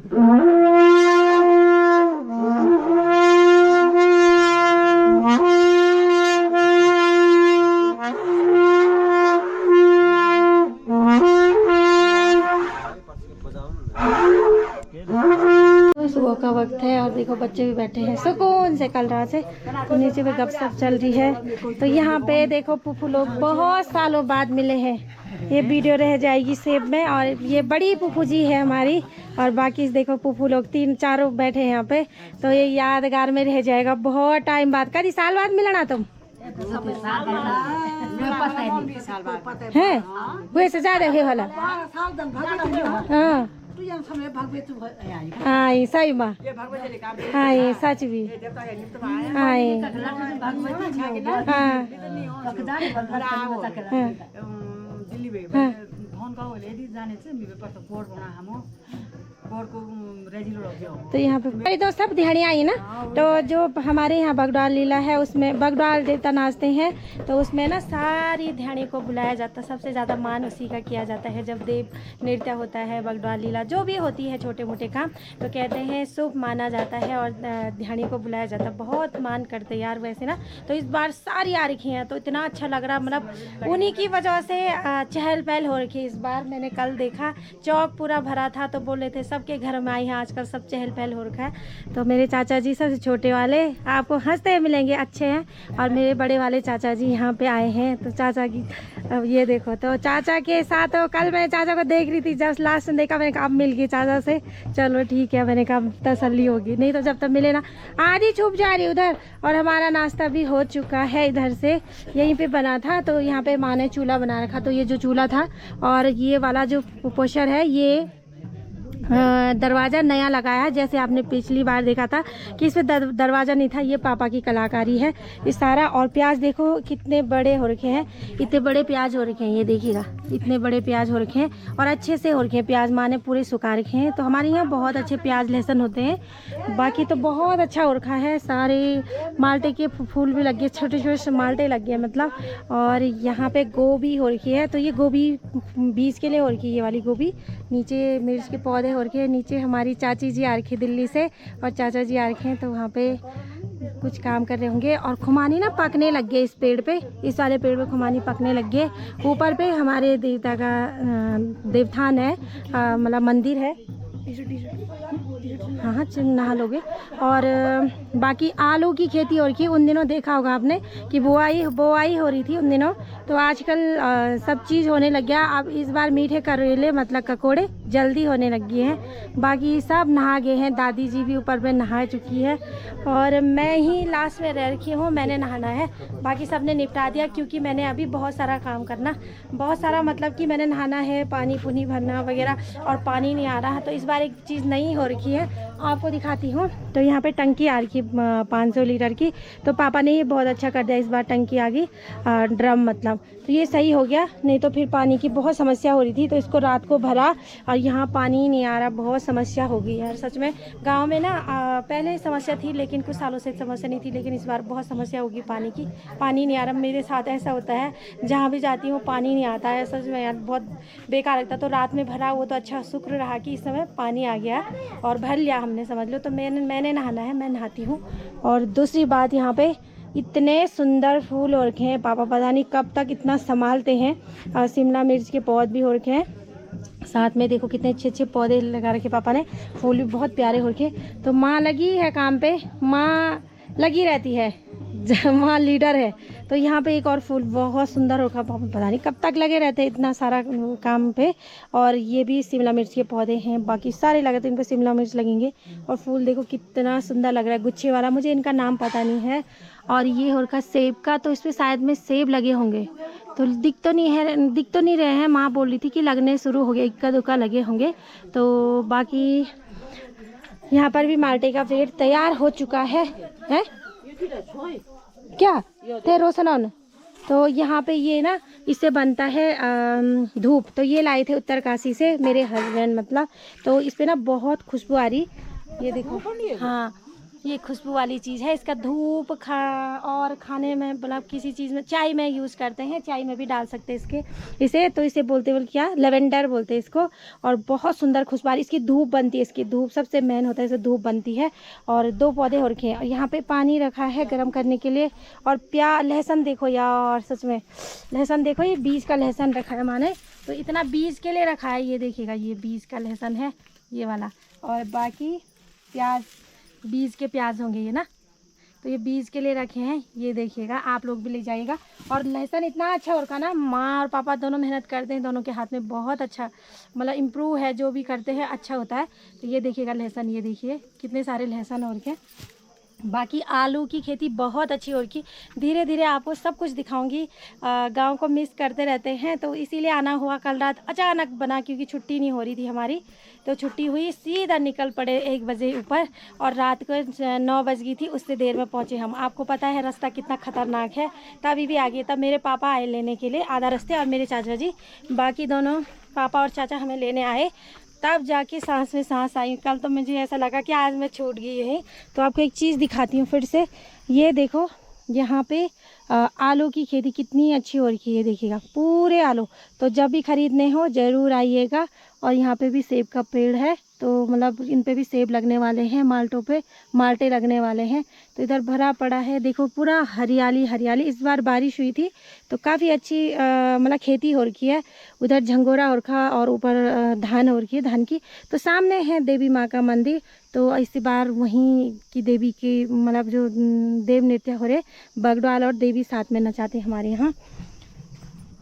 सुबह का वक्त है और देखो बच्चे भी बैठे हैं सुकून से कल रात से, तो नीचे पे गपशप चल रही है। तो यहाँ पे देखो फूफू लोग बहुत सालों बाद मिले हैं। ये वीडियो रह जाएगी सेब में। और ये बड़ी फूफू जी है हमारी, और बाकी देखो फूफू लोग 3-4 बैठे हैं यहाँ पे। तो ये यादगार में रह जाएगा बहुत टाइम बाद। कभी साल बाद मिलना तुम है वैसे ज्यादा है वाला। हाँ हाँ सही माँ, हाँ ये सच भी, हाँ ये तो यहाँ पे तो सब दिहाड़ियाँ आई ना। तो जो हमारे यहाँ बगडाल लीला है उसमें बगडाल देवता नाचते हैं, तो उसमें ना सारी दिहाड़ी को बुलाया जाता है। सबसे ज़्यादा मान उसी का किया जाता है। जब देव नृत्य होता है, बगडाल लीला जो भी होती है छोटे मोटे काम, तो कहते हैं शुभ माना जाता है और दिहाड़ी को बुलाया जाता है। बहुत मान करते यार वैसे ना। तो इस बार सारी आ रखी हैं, तो इतना अच्छा लग रहा, मतलब उन्हीं की वजह से चहल पहल हो रखी है इस बार। मैंने कल देखा चौक पूरा भरा था, तो बोल रहे थे सबके घर में आई है आजकल, सब चहल पहल हो रखा है। तो मेरे चाचा जी सबसे छोटे वाले आपको हंसते मिलेंगे, अच्छे हैं। और मेरे बड़े वाले चाचा जी यहाँ पे आए हैं। तो चाचा की अब ये देखो, तो चाचा के साथ तो कल मैं चाचा को देख रही थी, जब लास्ट में देखा मैंने कहा अब मिल गई चाचा से, चलो ठीक है, मैंने कहा तसल्ली होगी। नहीं तो जब तक मिले ना आधी छुप जा रही उधर। और हमारा नाश्ता भी हो चुका है, इधर से यहीं पे बना था। तो यहाँ पे माँ ने चूल्हा बना रखा, तो ये जो चूल्हा था और ये वाला जो पोस्टर है, ये दरवाज़ा नया लगाया है। जैसे आपने पिछली बार देखा था कि इसमें दरवाज़ा नहीं था, ये पापा की कलाकारी है ये सारा। और प्याज देखो कितने बड़े हो रखे हैं, इतने बड़े प्याज हो रखे हैं, ये देखिएगा इतने बड़े प्याज हो रखे हैं और अच्छे से हो रखे हैं प्याज। माँ ने पूरे सुखा रखे हैं। तो हमारे यहाँ बहुत अच्छे प्याज लहसुन होते हैं। बाकी तो बहुत अच्छा हो रखा है। सारे माल्टे के फूल भी लग गए, छोटे छोटे माल्टे लग गए मतलब। और यहाँ पे गोभी हो रखी है, तो ये गोभी बीज के लिए हो रखी है, ये वाली गोभी। नीचे मिर्च के पौधे हो रखे हैं। नीचे हमारी चाची जी आ रखी दिल्ली से और चाचा जी आ रखे हैं, तो वहाँ पे कुछ काम कर रहे होंगे। और खुमानी ना पकने लग गए इस पेड़ पे, इस वाले पेड़ पे खुमानी पकने लग गए। ऊपर पे हमारे देवता का देवथान है, मतलब मंदिर है। हाँ हाँ नहा लोगे। और बाकी आलू की खेती हो रही थी उन दिनों, देखा होगा आपने कि बोआई हो रही थी उन दिनों। तो आजकल सब चीज़ होने लग गया। अब इस बार मीठे करेले मतलब ककोड़े जल्दी होने लग गए हैं। बाकी सब नहा गए हैं, दादी जी भी ऊपर पे नहा चुकी है और मैं ही लास्ट में रह रखी हूँ, मैंने नहाना है। बाकी सब ने निपटा दिया, क्योंकि मैंने अभी बहुत सारा काम करना, बहुत सारा मतलब कि मैंने नहाना है, पानी पुनी भरना वगैरह, और पानी नहीं आ रहा है। तो इस बार एक चीज़ नई हो रखी है, आपको दिखाती हूँ। तो यहाँ पे टंकी आ रही 500 लीटर की। तो पापा ने ये बहुत अच्छा कर दिया, इस बार टंकी आ गई, ड्रम मतलब। तो ये सही हो गया, नहीं तो फिर पानी की बहुत समस्या हो रही थी। तो इसको रात को भरा और यहाँ पानी ही नहीं आ रहा, बहुत समस्या हो गई यार सच में। गांव में ना पहले समस्या थी, लेकिन कुछ सालों से समस्या नहीं थी, लेकिन इस बार बहुत समस्या होगी पानी की। पानी नहीं आ रहा, मेरे साथ ऐसा होता है, जहाँ भी जाती हूँ पानी नहीं आता है सच में यार, बहुत बेकार लगता। तो रात में भरा वो तो अच्छा शुक्र रहा कि इस समय पानी आ गया और भर लिया हमने, समझ लो। तो मैंने नहाना है, मैं नहाती हूँ। और दूसरी बात, यहाँ पे इतने सुंदर फूल हो रखे हैं, पापा पता नहीं कब तक इतना संभालते हैं। और शिमला मिर्च के पौधे भी हो रखे हैं, साथ में देखो कितने अच्छे अच्छे पौधे लगा रखे पापा ने, फूल भी बहुत प्यारे हो रखे। तो माँ लगी है काम पे, माँ लगी रहती है, माँ लीडर है। तो यहाँ पे एक और फूल बहुत सुंदर होगा, पता नहीं कब तक लगे रहते हैं इतना सारा काम पे। और ये भी शिमला मिर्च के पौधे हैं, बाकी सारे लगे थे, इन पर शिमला मिर्च लगेंगे। और फूल देखो कितना सुंदर लग रहा है, गुच्छे वाला, मुझे इनका नाम पता नहीं है। और ये हो रखा सेब का, तो इस पर शायद में सेब लगे होंगे, तो दिख तो नहीं रहे हैं। माँ बोल रही थी कि लगने शुरू हो गए, इक्का दुक्का लगे होंगे। तो बाकी यहाँ पर भी माल्टे का पेड़ तैयार हो चुका है क्या ते रोशनौन। तो यहाँ पे ये ना इससे बनता है धूप। तो ये लाए थे उत्तरकाशी से मेरे हस्बैंड मतलब। तो इस पे ना बहुत खुशबू आ रही, ये देखो। हाँ ये खुशबू वाली चीज़ है। इसका धूप और खाने में मतलब किसी चीज़ में, चाय में यूज़ करते हैं, चाय में भी डाल सकते हैं इसे। तो इसे बोलते बोल क्या, लेवेंडर बोलते हैं इसको। और बहुत सुंदर खुशबू, इसकी धूप बनती है, इसकी धूप सबसे मेन होता है, इसे धूप बनती है। और 2 पौधे हो रखे हैं और यहाँ पे पानी रखा है गर्म करने के लिए। और लहसुन देखो यार, सच में लहसुन देखो, ये बीज का लहसुन रखा है माने, तो इतना बीज के लिए रखा है। ये देखिएगा, ये बीज का लहसुन है ये वाला। और बाकी प्याज, बीज के प्याज होंगे ये ना, तो ये बीज के लिए रखे हैं। ये देखिएगा, आप लोग भी ले जाइएगा। और लहसुन इतना अच्छा होगा ना, माँ और पापा दोनों मेहनत करते हैं, दोनों के हाथ में बहुत अच्छा मतलब इम्प्रूव है, जो भी करते हैं अच्छा होता है। तो ये देखिएगा लहसुन, ये देखिए कितने सारे लहसुन और के। बाकी आलू की खेती बहुत अच्छी हो रही। धीरे धीरे आपको सब कुछ दिखाऊंगी। गांव को मिस करते रहते हैं, तो इसीलिए आना हुआ। कल रात अचानक बना, क्योंकि छुट्टी नहीं हो रही थी हमारी, तो छुट्टी हुई, सीधा निकल पड़े 1 बजे ऊपर, और रात को 9 बज गई थी, उससे देर में पहुँचे हम। आपको पता है रास्ता कितना ख़तरनाक है। तभी भी आ गए, तब मेरे पापा आए लेने के लिए आधा रास्ते, और मेरे चाचा जी, बाकी दोनों पापा और चाचा हमें लेने आए, तब जाके सांस में सांस आई। कल तो मुझे ऐसा लगा कि आज मैं छूट गई यहीं। तो आपको एक चीज़ दिखाती हूँ फिर से। ये देखो यहाँ पे आलू की खेती कितनी अच्छी हो रही है, देखिएगा पूरे आलू। तो जब भी खरीदने हो ज़रूर आइएगा। और यहाँ पे भी सेब का पेड़ है, तो मतलब इन पे भी सेब लगने वाले हैं, माल्टों पे माल्टे लगने वाले हैं। तो इधर भरा पड़ा है, देखो पूरा हरियाली हरियाली। इस बार बारिश हुई थी तो काफ़ी अच्छी मतलब खेती हो रखी है। उधर झंगोरा हो रखा, और ऊपर धान हो रखी है, धान की। तो सामने है देवी माँ का मंदिर, तो इस बार वहीं की देवी की मतलब जो देव नृत्य हो रहे, बगडवाल और देवी साथ में नचाते हमारे यहाँ।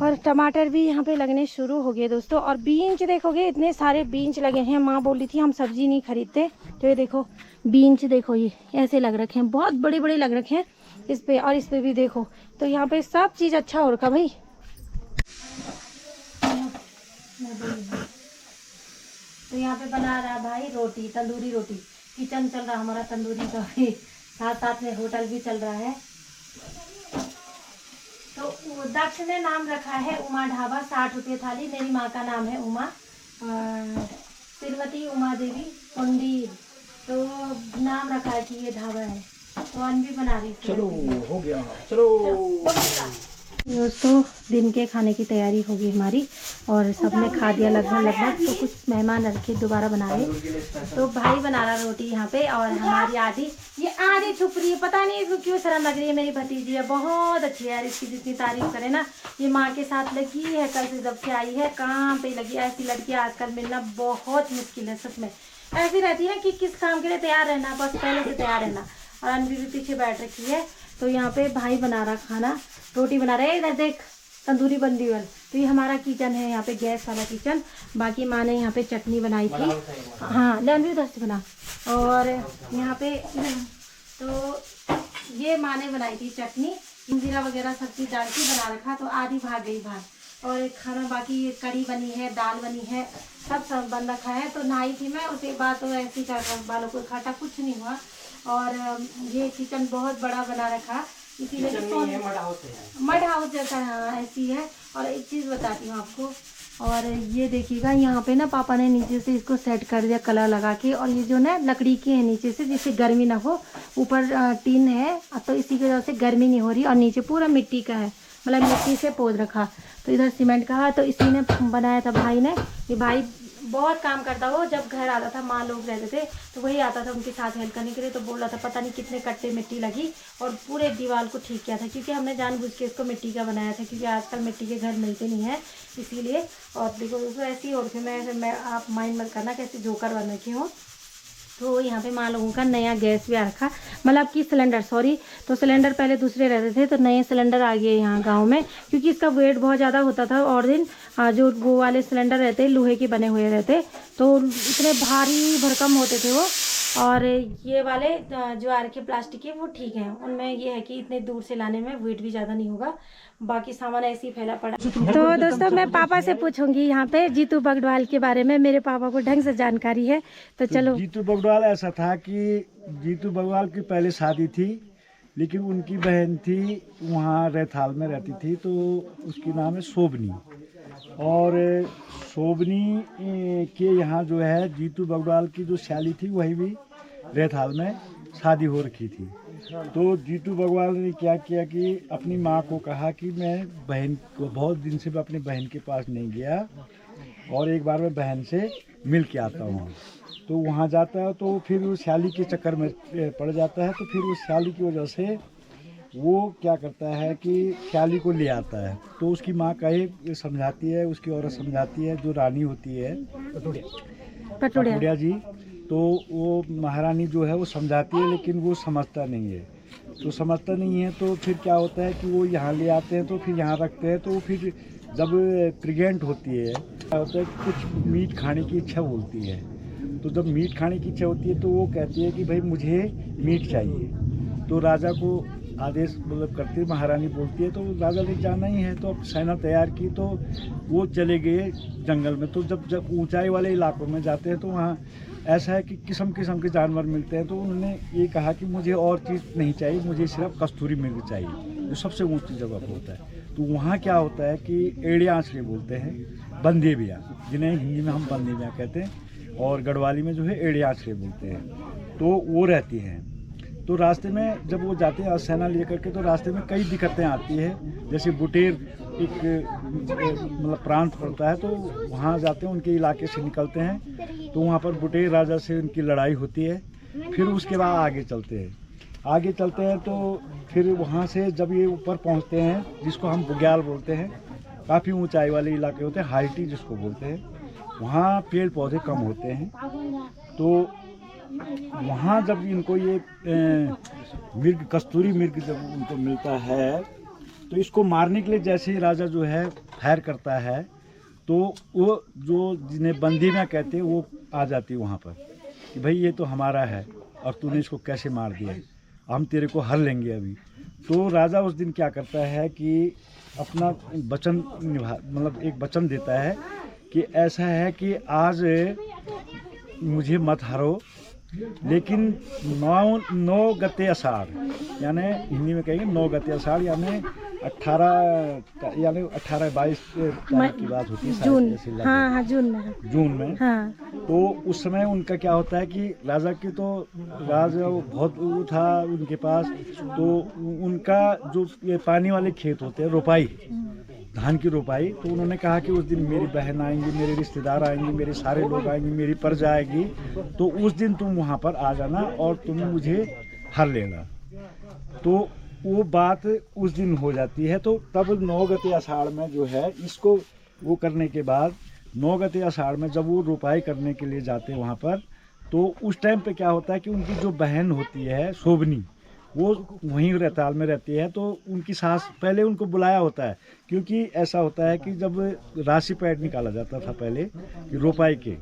और टमाटर भी यहाँ पे लगने शुरू हो गए दोस्तों। और बीन्स देखोगे, इतने सारे बीन्स लगे हैं। माँ बोली थी हम सब्जी नहीं खरीदते, तो ये देखो बीन्स देखो, ये ऐसे लग रखे हैं, बहुत बड़े बड़े लग रखे हैं इस पे। और इस पे भी देखो, तो यहाँ पे सब चीज़ अच्छा हो रखा भाई। तो यहाँ पे बना रहा भाई रोटी, तंदूरी रोटी। किचन चल रहा हमारा तंदूरी का भी, साथ साथ में होटल भी चल रहा है। तो दक्ष ने नाम रखा है उमा ढाबा, 60 रुपये थाली। मेरी माँ का नाम है उमा, श्रीमती उमा देवी पंडित। तो नाम रखा है कि ये ढाबा है। तो अनभी बना रही थी। चलो हो गया, चलो। दोस्तों दिन के खाने की तैयारी होगी हमारी, और सबने खा दिया लगभग। तो कुछ मेहमान रखे दोबारा बना रहे। तो भाई बना रहा रोटी यहाँ पे, और हमारी आधी, ये आधी छुप रही है, पता नहीं इसको क्यों शर्म लग रही है। मेरी भतीजी है, बहुत अच्छी है यार, इसकी जितनी तारीफ करे ना। ये माँ के साथ लगी है, कल से जब से आई है काम पे लगी। ऐसी लड़की आजकल मिलना बहुत मुश्किल है, सच में। ऐसी रहती है कि किस काम के लिए तैयार रहना, बस पहले से तैयार रहना। और अनवी भी पीछे बैठ रखी है। तो यहाँ पे भाई बना रहा खाना, रोटी बना रहे। इधर देख तंदूरी बन रही है। तो ये हमारा किचन है, यहाँ पे गैस वाला किचन। बाकी माँ ने यहाँ पे चटनी बनाई थी, हाँ लहन भी उधर से बना। और यहाँ पे तो ये माँ ने बनाई थी चटनी, जीरा वगैरह सब चीज़ डाल के बना रखा। तो आधी भाग गई बाहर। और एक खाना बाकी, ये कढ़ी बनी है, दाल बनी है, सब बन रखा है। तो नहाई थी मैं, उसके बाद तो ऐसे ही कर बालों को खाटा, कुछ नहीं हुआ। और ये किचन बहुत बड़ा बना रखा, इसीलिए मड हाउस जैसा है, ऐसी है। और एक चीज़ बताती हूँ आपको, और ये देखिएगा यहाँ पे ना पापा ने नीचे से इसको सेट कर दिया कलर लगा के। और ये जो ना लकड़ी की है नीचे से, जिससे गर्मी ना हो। ऊपर टीन है, तो इसी की वजह से गर्मी नहीं हो रही। और नीचे पूरा मिट्टी का है, मतलब मिट्टी से पोत रखा। तो इधर सीमेंट का है, तो इसी ने बनाया था भाई ने। ये भाई बहुत काम करता हो, जब घर आता था माँ लोग रहते थे तो वही आता था उनके साथ हेल्प करने के लिए। तो बोल रहा था पता नहीं कितने कट्टे मिट्टी लगी, और पूरे दीवार को ठीक किया था, क्योंकि हमने जानबूझ के इसको मिट्टी का बनाया था, क्योंकि आजकल मिट्टी के घर मिलते नहीं हैं, इसीलिए। और देखो ऐसी और फिर मैं आप माइंड मत करना कैसे जोकर बन रखी हूँ। तो यहाँ पे माँ लोगों का नया गैस भी आ रखा, मतलब कि सिलेंडर, सॉरी। तो सिलेंडर पहले दूसरे रहते थे, तो नए सिलेंडर आ गए यहाँ गांव में, क्योंकि इसका वेट बहुत ज़्यादा होता था। और दिन जो वो वाले सिलेंडर रहते लोहे के बने हुए रहते, तो इतने भारी भरकम होते थे वो। और ये वाले जो आ रखे प्लास्टिक के, वो ठीक हैं। उनमें ये है कि इतने दूर से लाने में वेट भी ज़्यादा नहीं होगा। बाकी सामान ऐसे ही फैला पड़ा। तो दोस्तों मैं पापा से पूछूंगी यहाँ पे जीतू बगडवाल के बारे में, मेरे पापा को ढंग से जानकारी है। तो चलो। जीतू बगडवाल ऐसा था कि जीतू बगडवाल की पहले शादी थी, लेकिन उनकी बहन थी वहाँ रेथाल में रहती थी, तो उसकी नाम है शोभनी। और शोभनी के यहाँ जो है जीतू बगडवाल की जो शाली थी, वही भी रेथाल में। शादी हो रखी थी। तो जीतू बग्वाल ने क्या किया कि अपनी माँ को कहा कि मैं बहन को बहुत दिन से मैं अपनी बहन के पास नहीं गया और एक बार मैं बहन से मिल के आता हूँ। तो वहाँ जाता है तो फिर वो स्याली के चक्कर में पड़ जाता है। तो फिर उस स्याली की वजह से वो क्या करता है कि स्याली को ले आता है। तो उसकी माँ कहे समझाती है, उसकी औरत समझाती है, जो रानी होती है पटुड़िया जी, तो वो महारानी जो है वो समझाती है, लेकिन वो समझता नहीं है। तो समझता नहीं है तो फिर क्या होता है कि वो यहाँ ले आते हैं, तो फिर यहाँ रखते हैं। तो फिर जब प्रेग्नेंट होती है, क्या होता है कि कुछ मीट खाने की इच्छा बोलती है। तो जब मीट खाने की इच्छा होती है तो वो कहती है कि भाई मुझे मीट चाहिए। तो राजा को आदेश मतलब करती, महारानी बोलती है, तो राजा ने जाना ही है। तो अब सेना तैयार की, तो वो चले गए जंगल में। तो जब ऊंचाई वाले इलाकों में जाते हैं तो वहाँ ऐसा है कि किस्म किस्म के जानवर मिलते हैं। तो उन्होंने ये कहा कि मुझे और चीज़ नहीं चाहिए, मुझे सिर्फ कस्तूरी मृग चाहिए, जो सबसे ऊंची जगह पर होता है। तो वहाँ क्या होता है कि एड़े आंचड़े बोलते हैं, बंदेबिया, जिन्हें हिंदी में हम बंदेबिया कहते हैं, और गढ़वाली में जो है एड़े आंचड़े बोलते हैं। तो वो रहती हैं। तो रास्ते में जब वो जाते हैं सेना लेकर के, तो रास्ते में कई दिक्कतें आती हैं। जैसे बुटेर एक मतलब प्रांत पड़ता है, तो वहाँ जाते हैं, उनके इलाके से निकलते हैं। तो वहाँ पर बुटेर राजा से उनकी लड़ाई होती है। फिर उसके बाद आगे चलते हैं। तो फिर वहाँ से जब ये ऊपर पहुँचते हैं, जिसको हम बुग्याल बोलते हैं, काफ़ी ऊंचाई वाले इलाके होते हैं, हाइटी जिसको बोलते हैं, वहाँ पेड़ पौधे कम होते हैं। तो वहाँ जब इनको ये मृग, कस्तूरी मृग जब उनको मिलता है, तो इसको मारने के लिए जैसे ही राजा जो है फायर करता है, तो वो जो जिन्हें बंदी में कहते हैं वो आ जाती है वहाँ पर कि भाई ये तो हमारा है और तूने इसको कैसे मार दिया, हम तेरे को हर लेंगे अभी। तो राजा उस दिन क्या करता है कि अपना वचन मतलब एक वचन देता है कि ऐसा है कि आज मुझे मत हारो, लेकिन 9 गते आषाढ़, यानी हिंदी में कहेंगे 9 गते आषाढ़, यानी 18-22 तारीख की बात होती है, जून। हाँ, जून में। हाँ। तो उस समय उनका क्या होता है कि राजा की तो राजा बहुत वो था उनके पास। तो उनका जो ये पानी वाले खेत होते हैं, रोपाई, धान की रोपाई, तो उन्होंने कहा कि उस दिन मेरी बहन आएंगी, मेरे रिश्तेदार आएंगे, मेरे सारे लोग आएंगे, मेरी प्रजा आएगी, तो उस दिन तुम वहाँ पर आ जाना और तुम मुझे हर लेना। तो वो बात उस दिन हो जाती है। तो तब 9 गते आषाढ़ में जो है इसको वो करने के बाद 9 गते आषाढ़ में जब वो रोपाई करने के लिए जाते हैं वहाँ पर, तो उस टाइम पे क्या होता है कि उनकी जो बहन होती है शोभनी, वो वहीं रैताल में रहती है। तो उनकी सास पहले उनको बुलाया होता है, क्योंकि ऐसा होता है कि जब राशि पैड निकाला जाता था पहले कि रोपाई के,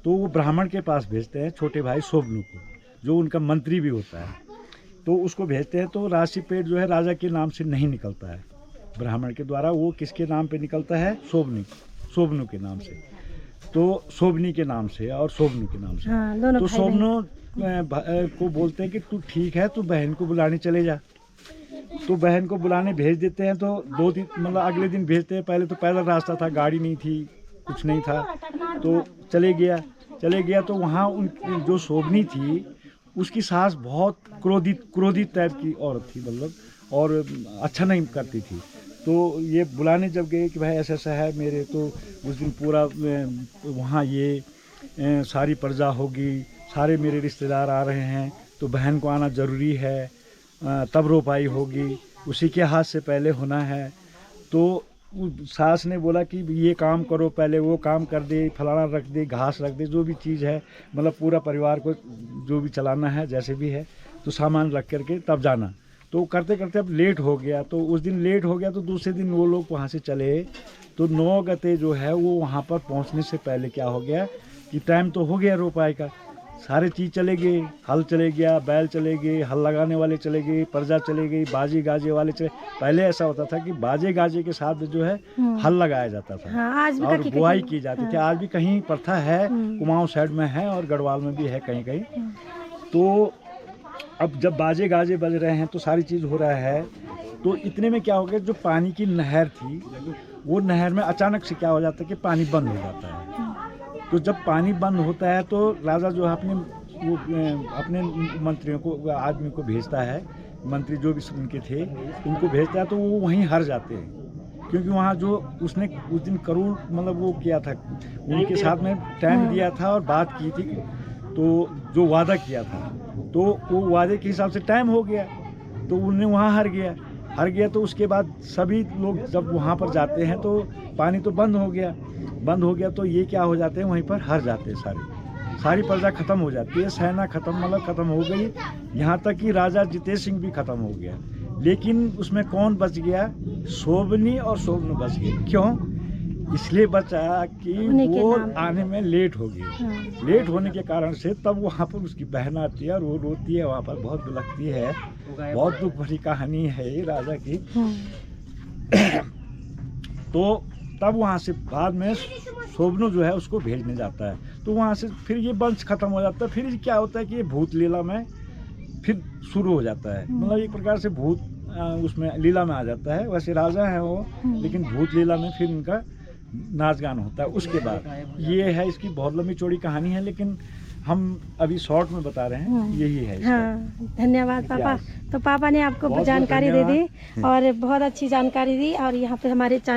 तो वो ब्राह्मण के पास भेजते हैं, छोटे भाई शोभनु को, जो उनका मंत्री भी होता है, तो उसको भेजते हैं। तो राशि पेड़ जो है राजा के नाम से नहीं निकलता है ब्राह्मण के द्वारा, वो किसके नाम पे निकलता है, शोभनु के नाम से, तो शोभनी के नाम से और शोभनु के नाम से। हाँ, तो शोभनु को बोलते हैं कि तू ठीक है, तू बहन को बुलाने चले जा। तो बहन को बुलाने भेज देते हैं। तो 2 दिन मतलब अगले दिन भेजते हैं। पहले तो पैदल रास्ता था, गाड़ी नहीं थी, कुछ नहीं था, तो चले गया। तो वहाँ उन जो शोभनी थी उसकी सास बहुत क्रोधित टाइप की औरत थी, मतलब, और अच्छा नहीं करती थी। तो ये बुलाने जब गए कि भाई ऐसा ऐसा है मेरे, तो उस दिन पूरा वहाँ ये सारी प्रजा होगी, सारे मेरे रिश्तेदार आ रहे हैं, तो बहन को आना ज़रूरी है, तब रोपाई होगी, उसी के हाथ से पहले होना है। तो सास ने बोला कि ये काम करो, पहले वो काम कर दे, फलाना रख दे, घास रख दे, जो भी चीज़ है, मतलब पूरा परिवार को जो भी चलाना है जैसे भी है, तो सामान रख करके तब जाना। तो करते करते अब लेट हो गया। तो उस दिन लेट हो गया, तो दूसरे दिन वो लोग वहाँ से चले। तो 9 गते जो है वो वहाँ पर पहुँचने से पहले क्या हो गया कि टाइम तो हो गया रोपाई का, सारे चीज़ चले गए, हल चले गया, बैल चले गए, हल लगाने वाले चले गए, प्रजा चले गई, बाजे गाजे वाले चले। पहले ऐसा होता था कि बाजे गाजे के साथ जो है हल लगाया जाता था। हाँ, आज भी और बुआई की जाती थी। आज भी कहीं प्रथा है, कुमाऊं साइड में है और गढ़वाल में भी है कहीं कहीं। तो अब जब बाजे गाजे बज रहे हैं तो सारी चीज़ हो रहा है। तो इतने में क्या हो गया, जो पानी की नहर थी, वो नहर में अचानक से क्या हो जाता है कि पानी बंद हो जाता है। तो जब पानी बंद होता है तो राजा जो है अपने वो अपने मंत्रियों को, आदमी को भेजता है, मंत्री जो भी उनके थे उनको भेजता है, तो वो वहीं हार जाते हैं। क्योंकि वहाँ जो उसने उस दिन करोड़ मतलब वो किया था, उनके साथ में टाइम दिया था और बात की थी, तो जो वादा किया था, तो वो वादे के हिसाब से टाइम हो गया, तो उन्हें वहाँ हार गया। तो उसके बाद सभी लोग जब वहाँ पर जाते हैं तो पानी तो बंद हो गया, तो ये क्या हो जाते हैं, वहीं पर हार जाते हैं, सारी प्रजा खत्म हो जाती है, सेना खत्म हो गई, यहाँ तक कि राजा जितेश सिंह भी खत्म हो गया। लेकिन उसमें कौन बच गया? शोभनी और शोभनु बच गए। क्यों? इसलिए बचा कि वो आने में लेट हो गई। लेट होने के कारण से तब वहाँ पर उसकी बहन आती है और वो रोती है, वहाँ पर बहुत बिलखती है, बहुत दुख भरी कहानी है ये राजा की। तो तब वहाँ से बाद में शोभनु जो है उसको भेजने जाता है, तो वहाँ से फिर ये वंश खत्म हो जाता है। फिर क्या होता है कि ये भूत लीला में फिर शुरू हो जाता है, मतलब एक प्रकार से भूत उसमें लीला में आ जाता है। वैसे राजा है वो, लेकिन भूत लीला में फिर इनका नाच गान होता है। उसके बाद ये है, इसकी बहुत लंबी चौड़ी कहानी है, लेकिन हम अभी शॉर्ट में बता रहे हैं, यही है इसका। हाँ, धन्यवाद पापा। तो पापा ने आपको जानकारी दे दी और बहुत अच्छी जानकारी दी। और यहाँ पे हमारे चाचा